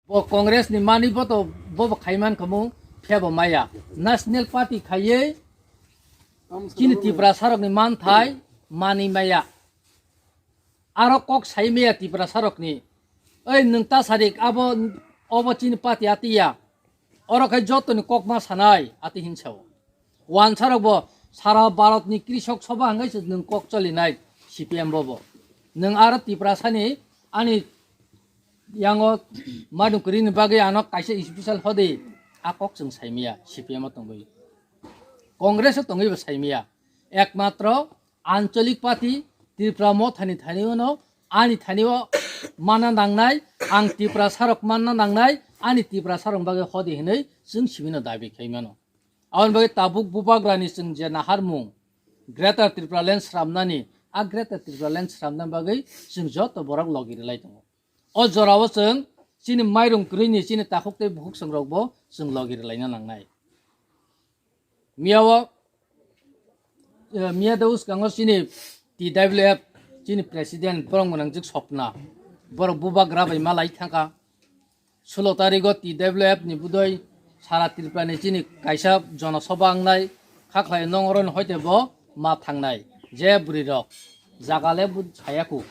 Congress ni mani boto bobo khaiman kamu phebo maya National Party khaye kini Tripura sarok ni man thai mani maya aro kok sai meya Tripura sarok ni oi nungta sarik abo chini party atiya oro khai joto ni kok ma sanai ati hinchao wan sarok bo sara Bharat ni krishok sabha hangai se nung kok chali nai CPM bobo nung aro Tripura sani ani yang madung kering bagi anak kaisa special hode akok jeng saimia CPM tongbai Congress tongbai saimia ekmatro ancholik party Tripura mo thani uno ani thaniwo mana nangnai ang Tripura sarok mana nangnai ani Tripura sarok bagi hode hinai jeng sibino dabi khaimano awan bagi tabuk bubagrani jeng jena harmung Greater Tripura Land Sramnani a Greater Tripura Land Sramnan bagi jeng joto borak logir lai tongo o jorawo jeng chini mairung krini chini takhokte buhuk sangrokbo jeng logir laina nangnai miyawo miyadaus kango chini TWF chini president borong manangjik sopna borok bubagra bai malai thangka 16 tarikho TWF ni budoi sara Tripura ni chini kaisa jonasabha angnai khaklai nongoron hoitebo ma thangnai je burirok jagale bud chayaku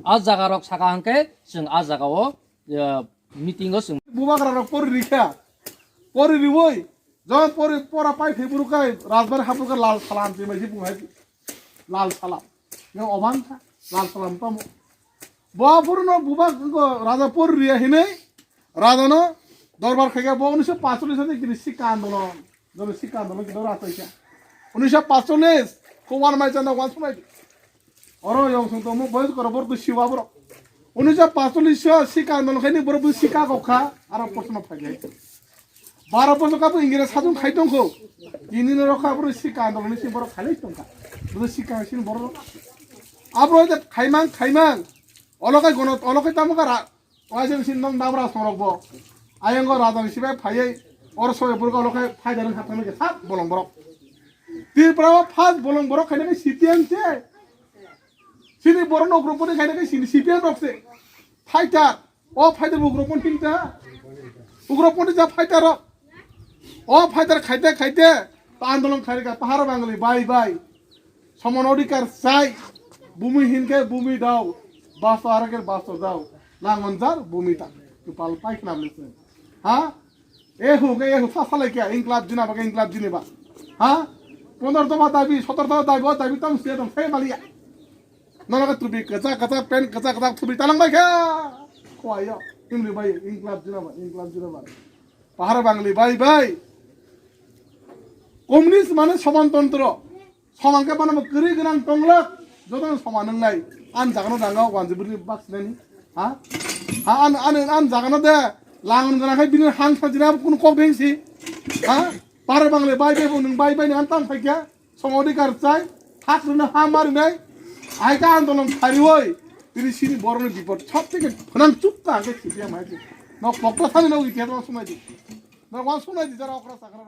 a jagarok saka hangke jeng a jagao meeting o jeng bubagrarok pori rikha pori riwoi jon pori pora pai feburukai rajbar hapuka lal salam ti mai bungai lal salam yo oban tha lal salam tam bapurno bubag raja pori riya hine rajano দরবার থেকে 1945 সালে শিক্ষা আন্দোলন শিক্ষা আন্দোলন কি দৌড় আছে 1945 কোমান মাইজানা ওয়ান সময় অরো ইয়ং সন্ত মু বয়স করব বড় শিবা বড় 1945 শিক্ষা আন্দোলন খাইনি বড় শিক্ষা গখা আর প্রশ্ন ফাইলে 12 বছর কাবু ইংরেজ সাজুন খাইতং খো ইনিন রখা বড় শিক্ষা আন্দোলন সি বড় খাইলে তংকা বড় শিক্ষা সিন বড় আবরো যে খাইমাং অলকাই গণ অলকাই তামকা ওয়াজেন সিন নং দাবরা সরকবো আয়ঙ্গ রাজধানী সিবাই ফাইয়ে অর সবে বুরকা লখাই ফাইদারন হাতানো কে সাত বলং বরক Tripura ফার্স্ট বলং বরক খাইনে সিপিএম চে সিনি বরন অগ্রপতি খাইনে সিনি সিপিএম রকছে ফাইটার ও ফাইটার উগ্রপন তিনটা উগ্রপতি যা ফাইটার ও ফাইটার খাইতে আন্দোলন খাইকা পাহাড় বাঙালি বাই সমান অধিকার চাই ভূমিহীনকে ভূমি দাও বাস আরেকের বাস দাও লাঙ্গনজার ভূমিটা পাল পাইক নাম লিখছেন হ্যাঁ এ ফাসালে কে ইনকলাব জিনা বাকে ইনকলাব জিনেবা হ্যাঁ 15 দফা দাবি 17 দফা দাবি তাম সে দম ফে মালিয়া নরকে তুবি কাঁচা পেন কাঁচা তুবি তালাংবাই খা কয় ইমলি ভাই ইনকলাব জিনাবা পাহাড় বাঙালি বাই কমিউনিস্ট মানে সমানতন্ত্র সমানকে বানাবো করি গোনাं টংলাক যত সমান নাই আন জাগানো দাঙ্গাও গাঞ্জিবুরি বাক্সনানি হ্যাঁ আন জাগানো দে লাঙ্গন গোনাখাই বিনি হাং সাজিনা কোন কক বেংসি হ্যাঁ পাহাড় বাঙালি বাই নং বাই আন তাম ফাইকা সমঅধিকার চাই থাকরুনা হা মারিনাই আইকা আন্দোলন খারিওই তিনি সিনি বরণের বিপদ সব থেকে ফনাং চুপতা আগে সিপিএম আইছে ন পক্ষ সানি ন ইতিহাস সময় দি ন ওয়ান সময় দি যারা অকরা সাকরা